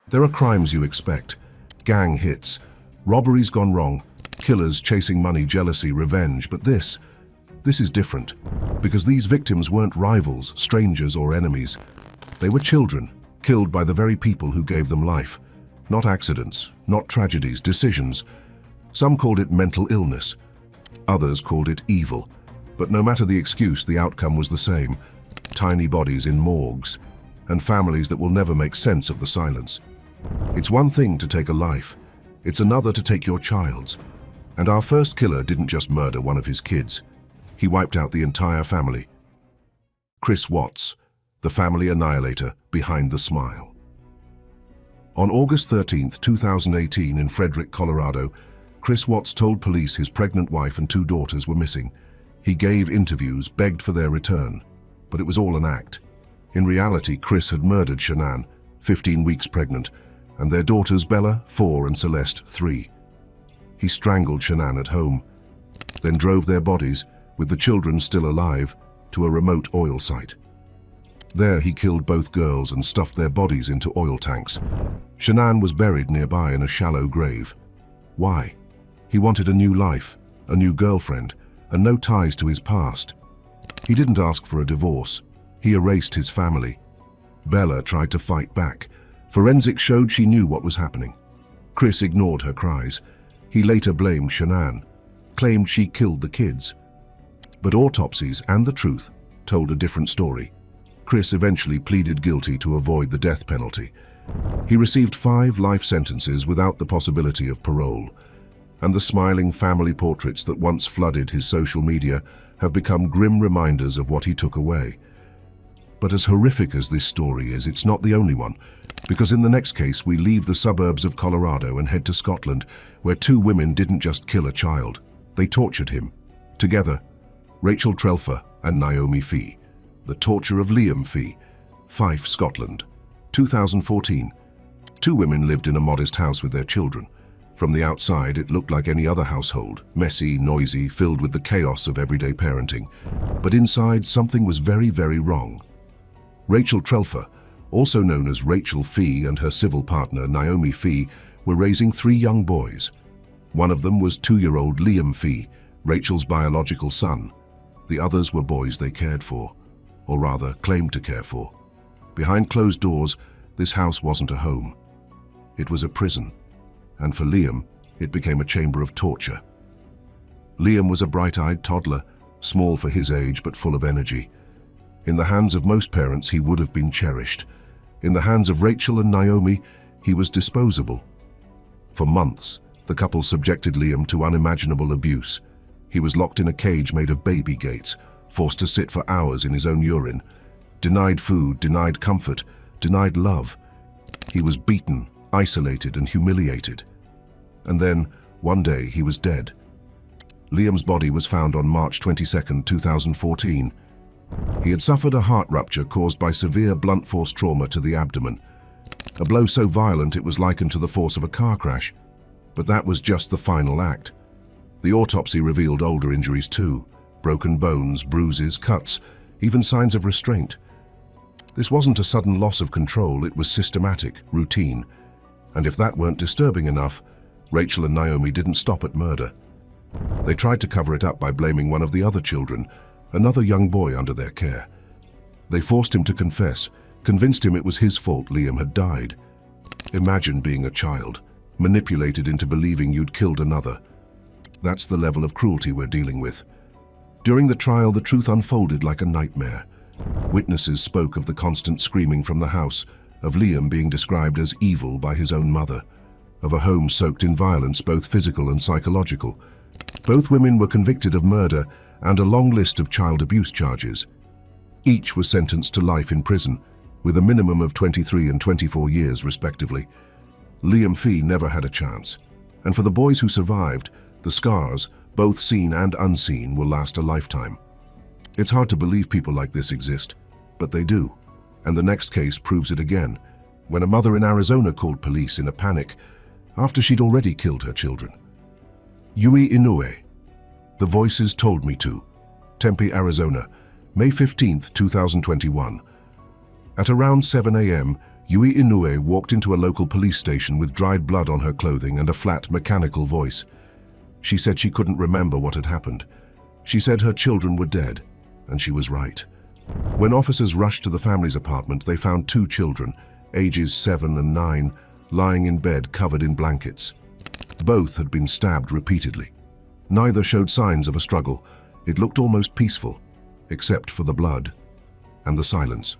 There are crimes you expect. Gang hits, robberies gone wrong, killers chasing money, jealousy, revenge. But this is different. Because these victims weren't rivals, strangers, or enemies. They were children, killed by the very people who gave them life. Not accidents, not tragedies, decisions. Some called it mental illness. Others called it evil. But no matter the excuse, the outcome was the same. Tiny bodies in morgues, and families that will never make sense of the silence. It's one thing to take a life. It's another to take your child's. And our first killer didn't just murder one of his kids. He wiped out the entire family. Chris Watts, the family annihilator behind the smile. On August 13, 2018, in Frederick, Colorado, Chris Watts told police his pregnant wife and 2 daughters were missing. He gave interviews, begged for their return, but it was all an act. In reality, Chris had murdered Shanann, 15 weeks pregnant, and their daughters Bella, 4, and Celeste, 3. He strangled Shanann at home, then drove their bodies, with the children still alive, to a remote oil site. There he killed both girls and stuffed their bodies into oil tanks. Shanann was buried nearby in a shallow grave. Why? He wanted a new life, a new girlfriend, and no ties to his past. He didn't ask for a divorce. He erased his family. Bella tried to fight back. Forensics showed she knew what was happening. Chris ignored her cries. He later blamed Shanann, claimed she killed the kids. But autopsies and the truth told a different story. Chris eventually pleaded guilty to avoid the death penalty. He received 5 life sentences without the possibility of parole. And the smiling family portraits that once flooded his social media have become grim reminders of what he took away. But as horrific as this story is, it's not the only one, because in the next case we leave the suburbs of Colorado and head to Scotland, where 2 women didn't just kill a child, they tortured him. Together, Rachel Trelfer and Naomi Fee. The torture of Liam Fee, Fife, Scotland. 2014. 2 women lived in a modest house with their children. From the outside, it looked like any other household, messy, noisy, filled with the chaos of everyday parenting. But inside, something was very, very wrong. Rachel Trelfer, also known as Rachel Fee, and her civil partner, Naomi Fee, were raising 3 young boys. One of them was 2-year-old Liam Fee, Rachel's biological son. The others were boys they cared for, or rather, claimed to care for. Behind closed doors, this house wasn't a home. It was a prison. And for Liam, it became a chamber of torture. Liam was a bright-eyed toddler, small for his age but full of energy. In the hands of most parents, he would have been cherished. In the hands of Rachel and Naomi, he was disposable. For months, the couple subjected Liam to unimaginable abuse. He was locked in a cage made of baby gates, forced to sit for hours in his own urine, denied food, denied comfort, denied love. He was beaten, isolated, and humiliated. And then, one day, he was dead. Liam's body was found on March 22, 2014. He had suffered a heart rupture caused by severe blunt force trauma to the abdomen. A blow so violent it was likened to the force of a car crash. But that was just the final act. The autopsy revealed older injuries too: broken bones, bruises, cuts, even signs of restraint. This wasn't a sudden loss of control, it was systematic, routine. And if that weren't disturbing enough, Rachel and Naomi didn't stop at murder. They tried to cover it up by blaming one of the other children, another young boy under their care. They forced him to confess, convinced him it was his fault Liam had died. Imagine being a child, manipulated into believing you'd killed another. That's the level of cruelty we're dealing with. During the trial, the truth unfolded like a nightmare. Witnesses spoke of the constant screaming from the house, of Liam being described as evil by his own mother, of a home soaked in violence, both physical and psychological. Both women were convicted of murder and a long list of child abuse charges. Each was sentenced to life in prison, with a minimum of 23 and 24 years respectively. Liam Fee never had a chance. And for the boys who survived, the scars, both seen and unseen, will last a lifetime. It's hard to believe people like this exist, but they do. And the next case proves it again, when a mother in Arizona called police in a panic after she'd already killed her children. Yui Inoue. The Voices Told Me To. Tempe, Arizona, May 15, 2021. At around 7 a.m., Yui Inoue walked into a local police station with dried blood on her clothing and a flat, mechanical voice. She said she couldn't remember what had happened. She said her children were dead, and she was right. When officers rushed to the family's apartment, they found 2 children, ages 7 and 9, lying in bed covered in blankets. Both had been stabbed repeatedly. Neither showed signs of a struggle. It looked almost peaceful, except for the blood and the silence.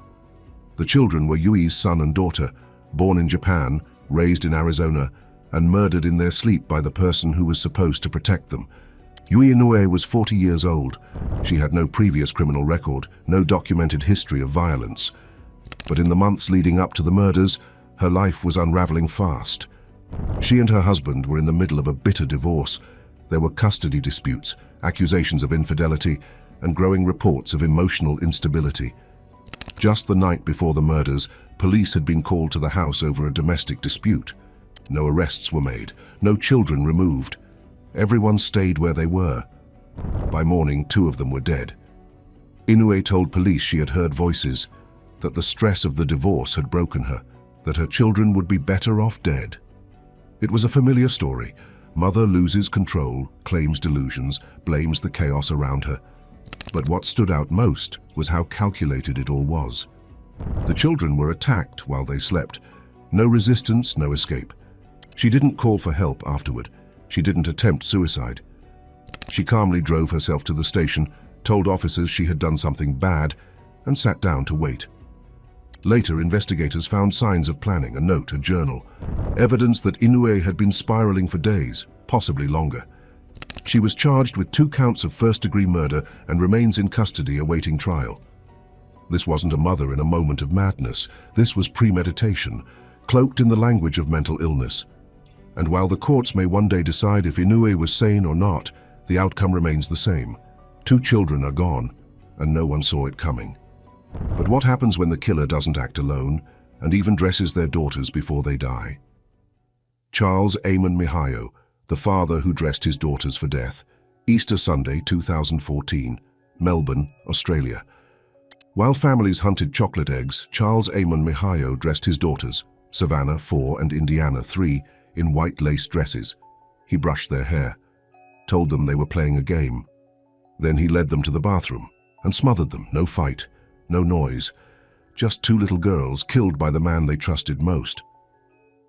The children were Yui's son and daughter, born in Japan, raised in Arizona, and murdered in their sleep by the person who was supposed to protect them. Yui Inoue was 40 years old. She had no previous criminal record, no documented history of violence. But in the months leading up to the murders, her life was unraveling fast. She and her husband were in the middle of a bitter divorce. There were custody disputes, accusations of infidelity, and growing reports of emotional instability. Just the night before the murders, police had been called to the house over a domestic dispute. No arrests were made, no children removed. Everyone stayed where they were. By morning, 2 of them were dead. Inoue told police she had heard voices, that the stress of the divorce had broken her, that her children would be better off dead. It was a familiar story. Mother loses control, claims delusions, blames the chaos around her. But what stood out most was how calculated it all was. The children were attacked while they slept. No resistance, no escape. She didn't call for help afterward. She didn't attempt suicide. She calmly drove herself to the station, told officers she had done something bad, and sat down to wait. Later, investigators found signs of planning, a note, a journal, evidence that Inoue had been spiraling for days, possibly longer. She was charged with 2 counts of first-degree murder and remains in custody awaiting trial. This wasn't a mother in a moment of madness. This was premeditation, cloaked in the language of mental illness. And while the courts may one day decide if Inoue was sane or not, the outcome remains the same. 2 children are gone, and no one saw it coming. But what happens when the killer doesn't act alone, and even dresses their daughters before they die? Charles Amon Mihayo, the father who dressed his daughters for death. Easter Sunday, 2014, Melbourne, Australia. While families hunted chocolate eggs, Charles Amon Mihayo dressed his daughters, Savannah, 4, and Indiana, 3, in white lace dresses. He brushed their hair, told them they were playing a game. Then he led them to the bathroom and smothered them. No fight, no noise, just 2 little girls killed by the man they trusted most.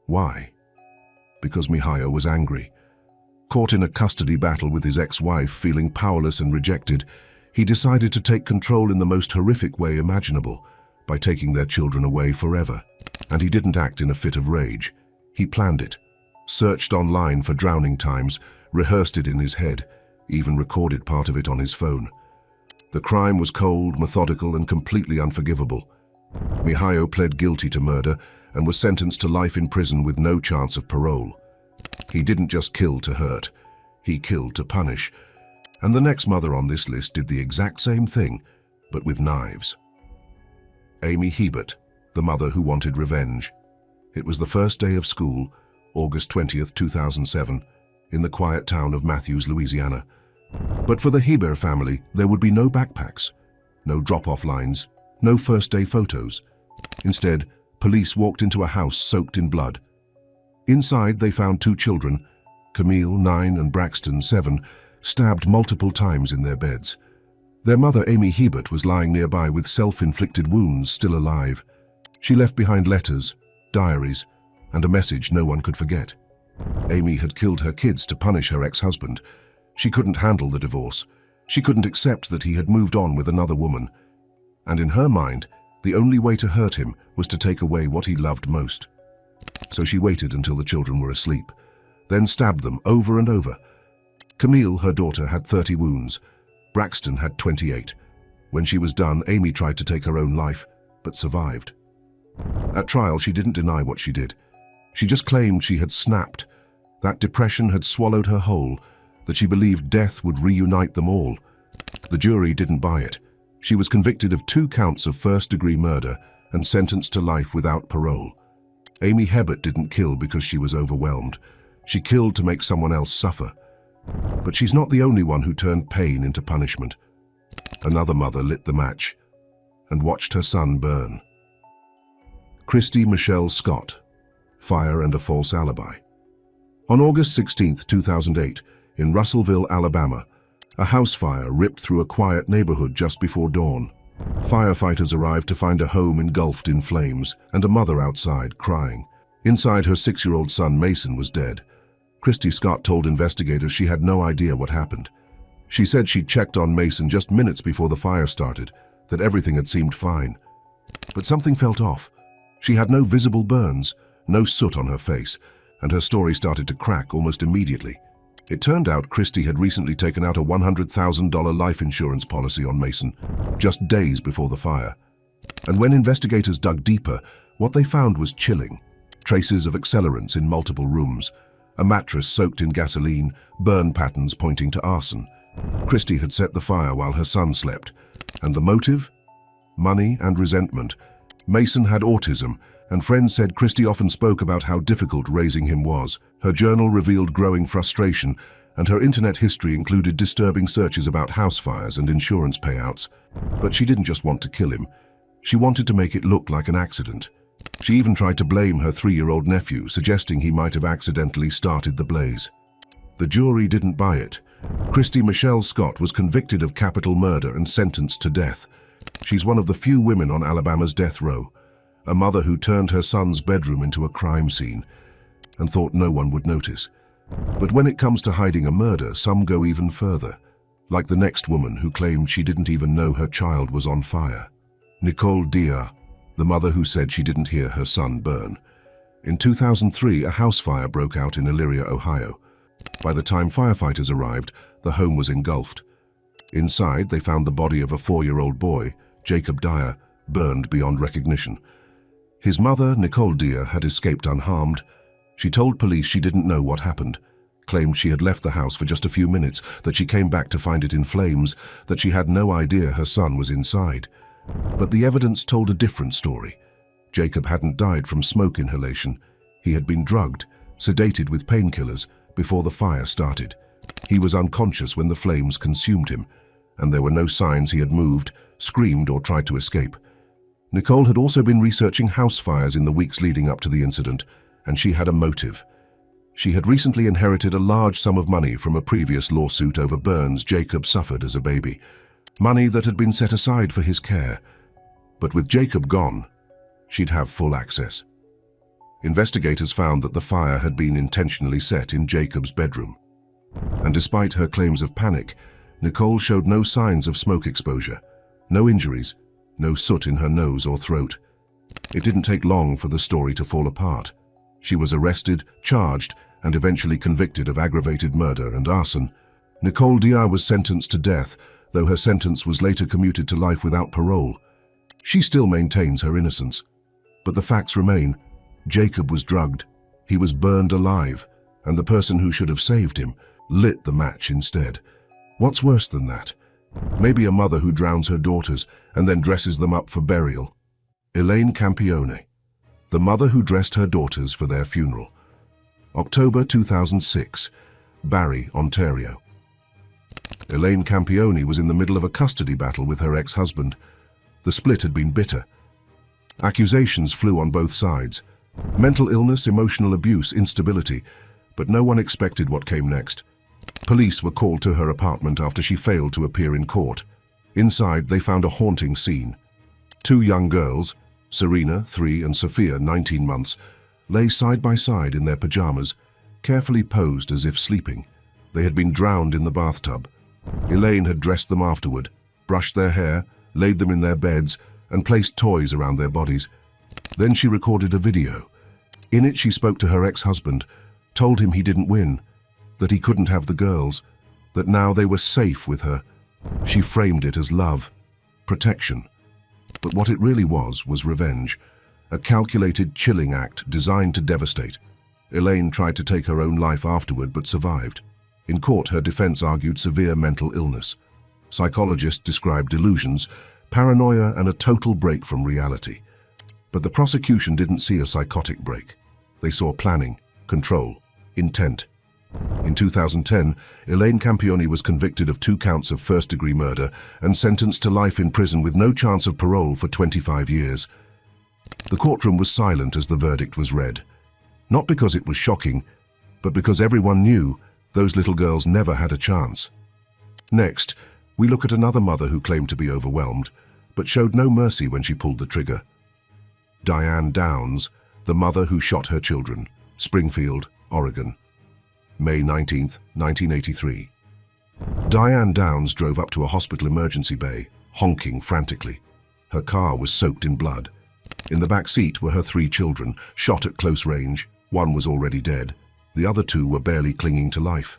Why? Because Mihayo was angry. Caught in a custody battle with his ex-wife, feeling powerless and rejected, he decided to take control in the most horrific way imaginable, by taking their children away forever. And he didn't act in a fit of rage. He planned it, searched online for drowning times, rehearsed it in his head, even recorded part of it on his phone. The crime was cold, methodical, and completely unforgivable. Mihayo pled guilty to murder and was sentenced to life in prison with no chance of parole. He didn't just kill to hurt, he killed to punish. And the next mother on this list did the exact same thing, but with knives. Amy Hebert, the mother who wanted revenge. It was the first day of school, August 20th, 2007, in the quiet town of Matthews, Louisiana. But for the Hebert family, there would be no backpacks, no drop-off lines, no first-day photos. Instead, police walked into a house soaked in blood. Inside, they found 2 children, Camille, 9, and Braxton, 7, stabbed multiple times in their beds. Their mother, Amy Hebert, was lying nearby with self-inflicted wounds, still alive. She left behind letters, diaries, and a message no one could forget. Amy had killed her kids to punish her ex-husband. She couldn't handle the divorce. She couldn't accept that he had moved on with another woman. And in her mind, the only way to hurt him was to take away what he loved most. So she waited until the children were asleep, then stabbed them over and over. Camille, her daughter, had 30 wounds. Braxton had 28. When she was done, Amy tried to take her own life, but survived. At trial, she didn't deny what she did. She just claimed she had snapped, that depression had swallowed her whole, that she believed death would reunite them all. The jury didn't buy it. She was convicted of 2 counts of first-degree murder and sentenced to life without parole. Amy Hebert didn't kill because she was overwhelmed. She killed to make someone else suffer. But she's not the only one who turned pain into punishment. Another mother lit the match and watched her son burn. Christy Michelle Scott, fire and a false alibi. On August 16, 2008, in Russellville, Alabama, a house fire ripped through a quiet neighborhood just before dawn. Firefighters arrived to find a home engulfed in flames and a mother outside crying. Inside, her 6-year-old son Mason was dead. Christy Scott told investigators she had no idea what happened. She said she'd checked on Mason just minutes before the fire started, that everything had seemed fine. But something felt off. She had no visible burns, no soot on her face, and her story started to crack almost immediately. It turned out Christy had recently taken out a $100,000 life insurance policy on Mason, just days before the fire. And when investigators dug deeper, what they found was chilling. Traces of accelerants in multiple rooms, a mattress soaked in gasoline, burn patterns pointing to arson. Christy had set the fire while her son slept. And the motive? Money and resentment. Mason had autism, and friends said Christy often spoke about how difficult raising him was. Her journal revealed growing frustration, and her internet history included disturbing searches about house fires and insurance payouts. But she didn't just want to kill him. She wanted to make it look like an accident. She even tried to blame her 3-year-old nephew, suggesting he might have accidentally started the blaze. The jury didn't buy it. Christy Michelle Scott was convicted of capital murder and sentenced to death. She's one of the few women on Alabama's death row, a mother who turned her son's bedroom into a crime scene and thought no one would notice. But when it comes to hiding a murder, some go even further, like the next woman who claimed she didn't even know her child was on fire. Nicole Diaz, the mother who said she didn't hear her son burn. In 2003, a house fire broke out in Elyria, Ohio. By the time firefighters arrived, the home was engulfed. Inside, they found the body of a 4-year-old boy, Jacob Dyer, burned beyond recognition. His mother, Nicole Diaz, had escaped unharmed. She told police she didn't know what happened, claimed she had left the house for just a few minutes, that she came back to find it in flames, that she had no idea her son was inside. But the evidence told a different story. Jacob hadn't died from smoke inhalation. He had been drugged, sedated with painkillers, before the fire started. He was unconscious when the flames consumed him, and there were no signs he had moved, screamed, or tried to escape. Nicole had also been researching house fires in the weeks leading up to the incident, and she had a motive. She had recently inherited a large sum of money from a previous lawsuit over burns Jacob suffered as a baby, money that had been set aside for his care. But with Jacob gone, she'd have full access. Investigators found that the fire had been intentionally set in Jacob's bedroom. And despite her claims of panic, Nicole showed no signs of smoke exposure, no injuries, no soot in her nose or throat. It didn't take long for the story to fall apart. She was arrested, charged, and eventually convicted of aggravated murder and arson. Nicole Diaz was sentenced to death, though her sentence was later commuted to life without parole. She still maintains her innocence. But the facts remain. Jacob was drugged, he was burned alive, and the person who should have saved him lit the match instead. What's worse than that? Maybe a mother who drowns her daughters and then dresses them up for burial. Elaine Campione, the mother who dressed her daughters for their funeral. October 2006, Barrie, Ontario. Elaine Campione was in the middle of a custody battle with her ex-husband. The split had been bitter. Accusations flew on both sides. Mental illness, emotional abuse, instability, but no one expected what came next. Police were called to her apartment after she failed to appear in court. Inside, they found a haunting scene. 2 young girls, Serena, 3, and Sophia, 19 months, lay side by side in their pajamas, carefully posed as if sleeping. They had been drowned in the bathtub. Elaine had dressed them afterward, brushed their hair, laid them in their beds, and placed toys around their bodies. Then she recorded a video. In it, she spoke to her ex-husband, told him he didn't win, that he couldn't have the girls, that now they were safe with her. She framed it as love, protection. But what it really was revenge, a calculated, chilling act designed to devastate. Elaine tried to take her own life afterward but survived. In court, her defense argued severe mental illness. Psychologists described delusions, paranoia, and a total break from reality. But the prosecution didn't see a psychotic break. They saw planning, control, intent. In 2010, Elaine Campione was convicted of 2 counts of first-degree murder and sentenced to life in prison with no chance of parole for 25 years. The courtroom was silent as the verdict was read. Not because it was shocking, but because everyone knew those little girls never had a chance. Next, we look at another mother who claimed to be overwhelmed, but showed no mercy when she pulled the trigger. Diane Downs, the mother who shot her children, Springfield, Oregon. May 19, 1983. Diane Downs drove up to a hospital emergency bay, honking frantically. Her car was soaked in blood. In the back seat were her 3 children, shot at close range. One was already dead. The other 2 were barely clinging to life.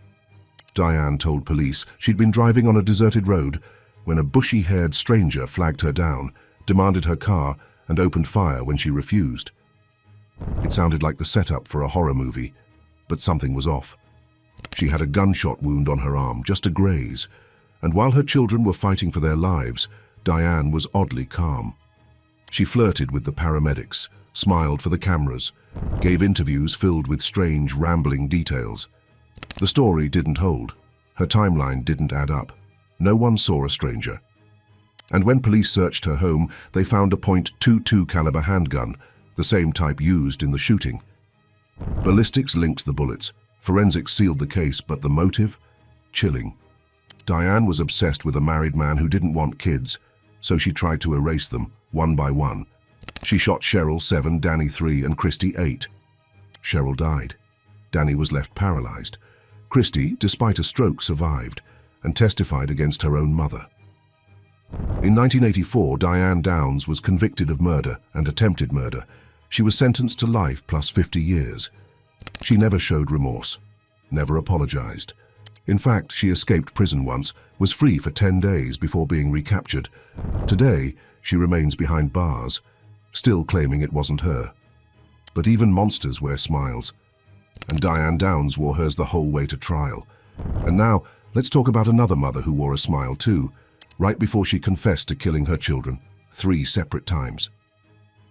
Diane told police she'd been driving on a deserted road when a bushy-haired stranger flagged her down, demanded her car, and opened fire when she refused. It sounded like the setup for a horror movie, but something was off. She had a gunshot wound on her arm, just a graze, and while her children were fighting for their lives, Diane was oddly calm. She flirted with the paramedics, smiled for the cameras, gave interviews filled with strange, rambling details. The story didn't hold. Her timeline didn't add up. No one saw a stranger. And when police searched her home, they found a .22 caliber handgun, the same type used in the shooting. Ballistics linked the bullets. Forensics sealed the case, but the motive? Chilling. Diane was obsessed with a married man who didn't want kids, so she tried to erase them, one by one. She shot Cheryl 7, Danny 3, and Christy 8. Cheryl died. Danny was left paralyzed. Christy, despite a stroke, survived and testified against her own mother. In 1984, Diane Downs was convicted of murder and attempted murder. She was sentenced to life plus 50 years. She never showed remorse, never apologized. In fact, she escaped prison once, was free for 10 days before being recaptured. Today, she remains behind bars, still claiming it wasn't her. But even monsters wear smiles, and Diane Downs wore hers the whole way to trial. And now, let's talk about another mother who wore a smile too, right before she confessed to killing her children, 3 separate times.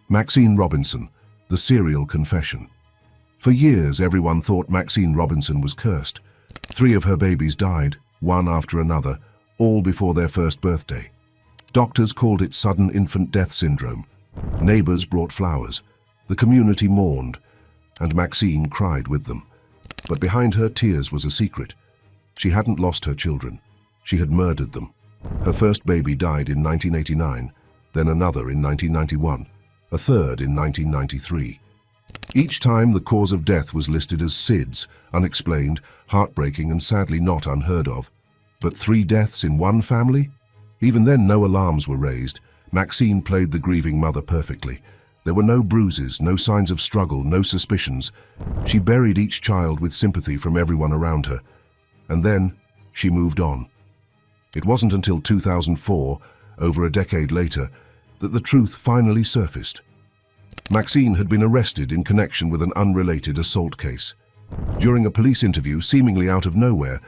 Maxine Robinson, the serial confession. For years, everyone thought Maxine Robinson was cursed. 3 of her babies died, one after another, all before their first birthday. Doctors called it sudden infant death syndrome. Neighbors brought flowers. The community mourned, and Maxine cried with them. But behind her tears was a secret. She hadn't lost her children. She had murdered them. Her first baby died in 1989, then another in 1991, a third in 1993. Each time the cause of death was listed as SIDS, unexplained, heartbreaking and sadly not unheard of. But 3 deaths in one family? Even then no alarms were raised. Maxine played the grieving mother perfectly. There were no bruises, no signs of struggle, no suspicions. She buried each child with sympathy from everyone around her. And then she moved on. It wasn't until 2004, over a decade later, that the truth finally surfaced. Maxine had been arrested in connection with an unrelated assault case. During a police interview, seemingly out of nowhere,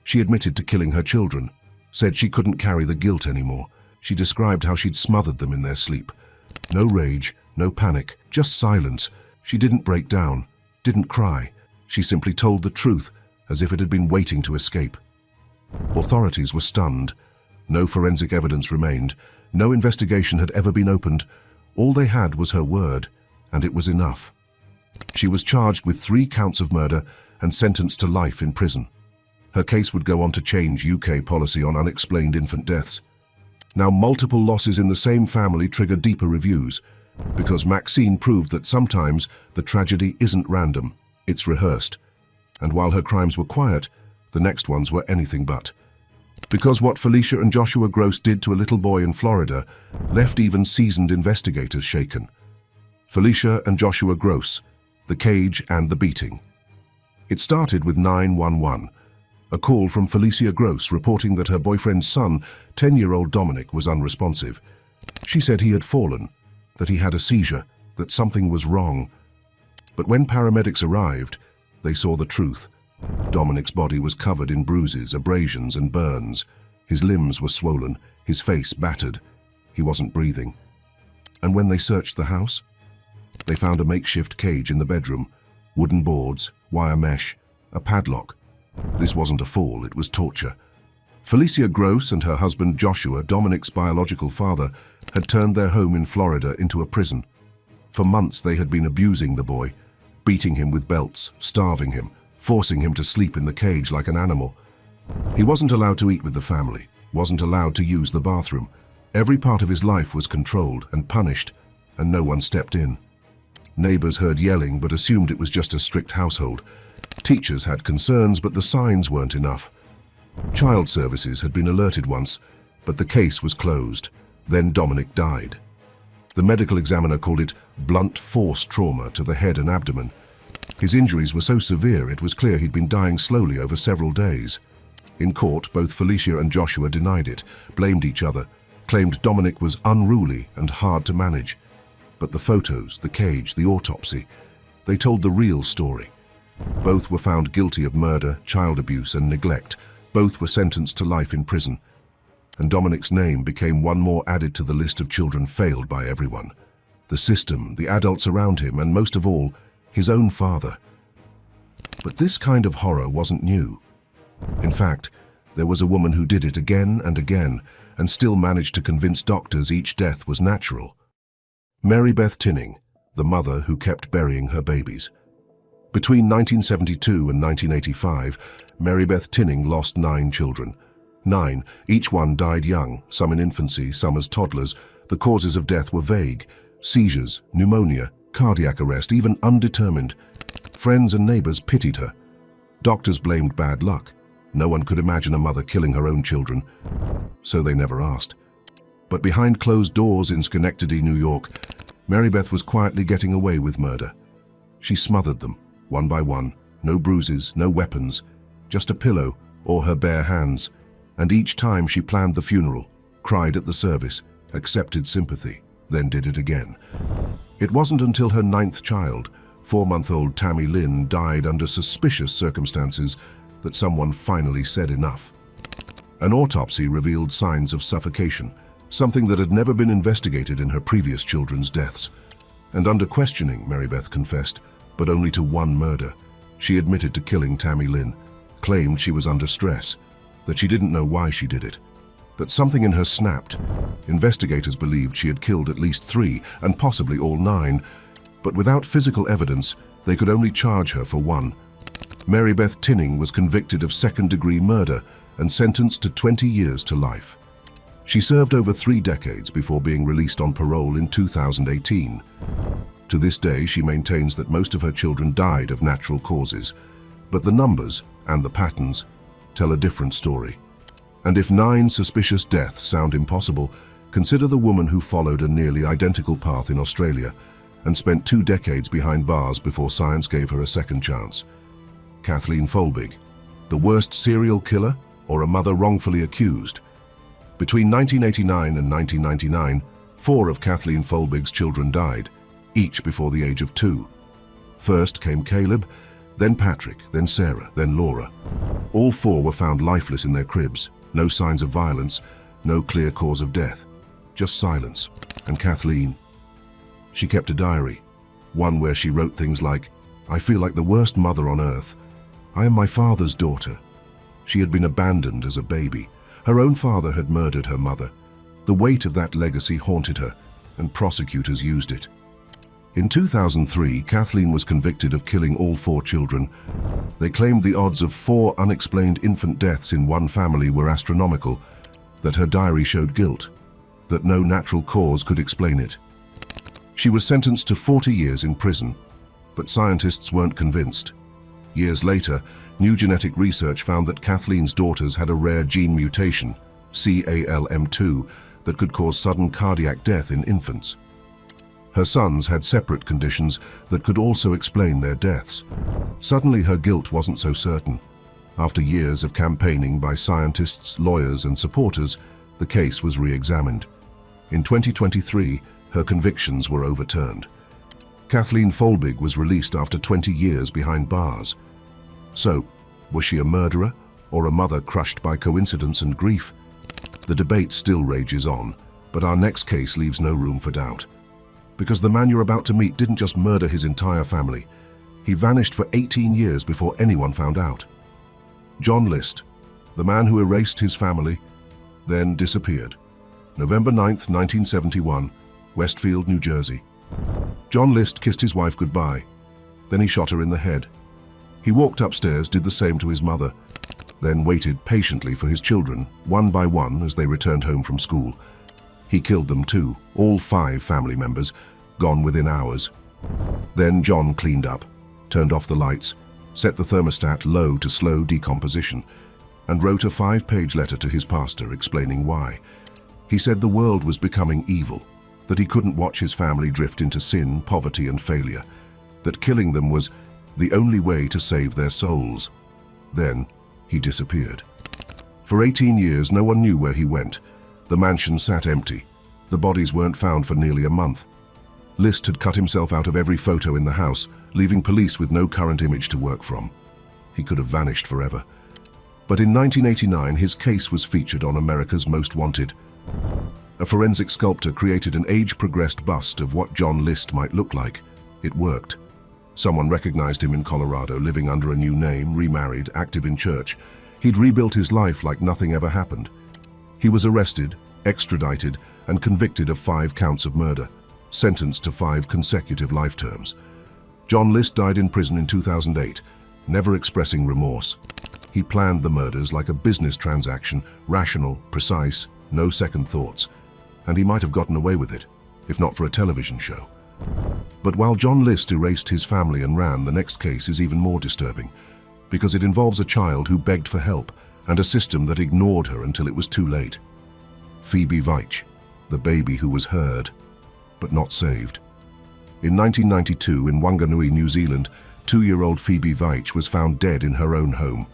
she admitted to killing her children, said she couldn't carry the guilt anymore. She described how she'd smothered them in their sleep. No rage, no panic, just silence. She didn't break down, didn't cry. She simply told the truth, as if it had been waiting to escape. Authorities were stunned. No forensic evidence remained. No investigation had ever been opened. All they had was her word, and it was enough. She was charged with 3 counts of murder and sentenced to life in prison. Her case would go on to change UK policy on unexplained infant deaths. Now, multiple losses in the same family trigger deeper reviews, because Maxine proved that sometimes the tragedy isn't random, it's rehearsed. And while her crimes were quiet, the next ones were anything but. Because what Felicia and Joshua Gross did to a little boy in Florida left even seasoned investigators shaken. Felicia and Joshua Gross, the cage and the beating. It started with 911, a call from Felicia Gross reporting that her boyfriend's son, 10-year-old Dominic, was unresponsive. She said he had fallen, that he had a seizure, that something was wrong. But when paramedics arrived, they saw the truth. Dominic's body was covered in bruises, abrasions, and burns. His limbs were swollen, his face battered. He wasn't breathing. And when they searched the house, they found a makeshift cage in the bedroom, wooden boards, wire mesh, a padlock. This wasn't a fall, it was torture. Felicia Gross and her husband Joshua, Dominic's biological father, had turned their home in Florida into a prison. For months they had been abusing the boy, beating him with belts, starving him, forcing him to sleep in the cage like an animal. He wasn't allowed to eat with the family, wasn't allowed to use the bathroom. Every part of his life was controlled and punished, and no one stepped in. Neighbors heard yelling but assumed it was just a strict household. Teachers had concerns, but the signs weren't enough. Child services had been alerted once, but the case was closed. Then Dominic died. The medical examiner called it blunt force trauma to the head and abdomen. His injuries were so severe it was clear he'd been dying slowly over several days. In court, both Felicia and Joshua denied it, blamed each other, claimed Dominic was unruly and hard to manage. But the photos, the cage, the autopsy, they told the real story. Both were found guilty of murder, child abuse and neglect. Both were sentenced to life in prison. And Dominic's name became one more added to the list of children failed by everyone. The system, the adults around him, and most of all, his own father. But this kind of horror wasn't new. In fact, there was a woman who did it again and again, and still managed to convince doctors each death was natural. Mary Beth Tinning, the mother who kept burying her babies. Between 1972 and 1985, Mary Beth Tinning lost 9 children. 9, each one died young, some in infancy, some as toddlers. The causes of death were vague: seizures, pneumonia, cardiac arrest, even undetermined. Friends and neighbors pitied her. Doctors blamed bad luck. No one could imagine a mother killing her own children, so they never asked. But behind closed doors in Schenectady, New York, Mary Beth was quietly getting away with murder. She smothered them, one by one, no bruises, no weapons, just a pillow or her bare hands. And each time she planned the funeral, cried at the service, accepted sympathy, then did it again. It wasn't until her 9th child, 4-month-old Tammy Lynn, died under suspicious circumstances that someone finally said enough. An autopsy revealed signs of suffocation, something that had never been investigated in her previous children's deaths. And under questioning, Mary Beth confessed, but only to one murder. She admitted to killing Tammy Lynn, claimed she was under stress, that she didn't know why she did it, that something in her snapped. Investigators believed she had killed at least 3, and possibly all 9, but without physical evidence, they could only charge her for 1. Mary Beth Tinning was convicted of second-degree murder and sentenced to 20 years to life. She served over 3 decades before being released on parole in 2018. To this day, she maintains that most of her children died of natural causes, but the numbers and the patterns tell a different story. And if 9 suspicious deaths sound impossible, consider the woman who followed a nearly identical path in Australia and spent 2 decades behind bars before science gave her a second chance. Kathleen Folbig, the worst serial killer or a mother wrongfully accused? Between 1989 and 1999, 4 of Kathleen Folbig's children died, each before the age of 2. First came Caleb, then Patrick, then Sarah, then Laura. All 4 were found lifeless in their cribs. No signs of violence, no clear cause of death, just silence. And Kathleen, she kept a diary, one where she wrote things like, "I feel like the worst mother on earth. I am my father's daughter." She had been abandoned as a baby. Her own father had murdered her mother. The weight of that legacy haunted her, and prosecutors used it. In 2003, Kathleen was convicted of killing all 4 children. They claimed the odds of 4 unexplained infant deaths in one family were astronomical, that her diary showed guilt, that no natural cause could explain it. She was sentenced to 40 years in prison, but scientists weren't convinced. Years later, new genetic research found that Kathleen's daughters had a rare gene mutation, CALM2, that could cause sudden cardiac death in infants. Her sons had separate conditions that could also explain their deaths. Suddenly her guilt wasn't so certain. After years of campaigning by scientists, lawyers and supporters, the case was re-examined. In 2023, her convictions were overturned. Kathleen Folbig was released after 20 years behind bars. So, was she a murderer or a mother crushed by coincidence and grief? The debate still rages on, but our next case leaves no room for doubt. Because the man you're about to meet didn't just murder his entire family. He vanished for 18 years before anyone found out. John List, the man who erased his family, then disappeared. November 9, 1971, Westfield, New Jersey. John List kissed his wife goodbye. Then he shot her in the head. He walked upstairs, did the same to his mother, then waited patiently for his children, one by one, as they returned home from school. He killed them too, all 5 family members, gone within hours. Then John cleaned up, turned off the lights, set the thermostat low to slow decomposition, and wrote a 5-page letter to his pastor explaining why. He said the world was becoming evil, that he couldn't watch his family drift into sin, poverty, and failure, that killing them was the only way to save their souls. Then he disappeared. For 18 years, no one knew where he went. The mansion sat empty. The bodies weren't found for nearly a month. List had cut himself out of every photo in the house, leaving police with no current image to work from. He could have vanished forever. But in 1989, his case was featured on America's Most Wanted. A forensic sculptor created an age-progressed bust of what John List might look like. It worked. Someone recognized him in Colorado, living under a new name, remarried, active in church. He'd rebuilt his life like nothing ever happened. He was arrested, extradited, and convicted of 5 counts of murder, sentenced to 5 consecutive life terms. John List died in prison in 2008, never expressing remorse. He planned the murders like a business transaction, rational, precise, no second thoughts. And he might have gotten away with it, if not for a television show. But while John List erased his family and ran, the next case is even more disturbing, because it involves a child who begged for help and a system that ignored her until it was too late. Phoebe Veitch, the baby who was heard, but not saved. In 1992, in Wanganui, New Zealand, 2-year-old Phoebe Veitch was found dead in her own home.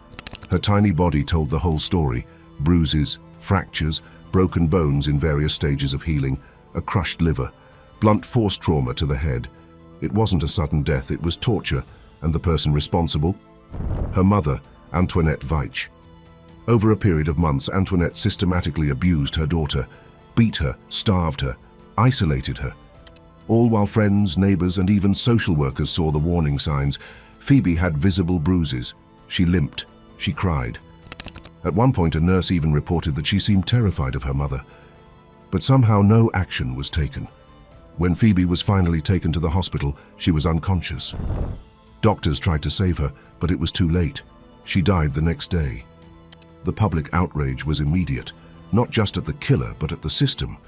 Her tiny body told the whole story: bruises, fractures, broken bones in various stages of healing, a crushed liver, blunt force trauma to the head. It wasn't a sudden death, it was torture, and the person responsible? Her mother, Antoinette Veitch. Over a period of months, Antoinette systematically abused her daughter, beat her, starved her, isolated her. All while friends, neighbors, and even social workers saw the warning signs. Phoebe had visible bruises. She limped. She cried. At one point, a nurse even reported that she seemed terrified of her mother. But somehow no action was taken. When Phoebe was finally taken to the hospital, she was unconscious. Doctors tried to save her, but it was too late. She died the next day. The public outrage was immediate, not just at the killer, but at the system.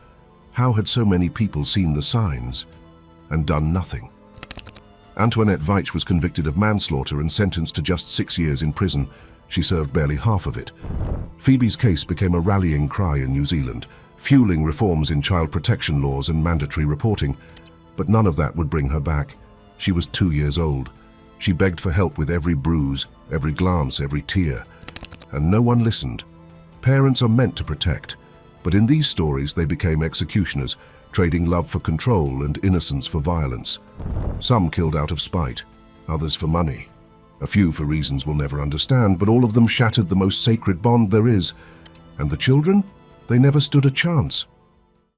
How had so many people seen the signs and done nothing? Antoinette Veitch was convicted of manslaughter and sentenced to just 6 years in prison. She served barely half of it. Phoebe's case became a rallying cry in New Zealand, fueling reforms in child protection laws and mandatory reporting. But none of that would bring her back. She was 2 years old. She begged for help with every bruise, every glance, every tear. And no one listened. Parents are meant to protect, but in these stories they became executioners, trading love for control and innocence for violence. Some killed out of spite, others for money. A few for reasons we'll never understand, but all of them shattered the most sacred bond there is. And the children? They never stood a chance.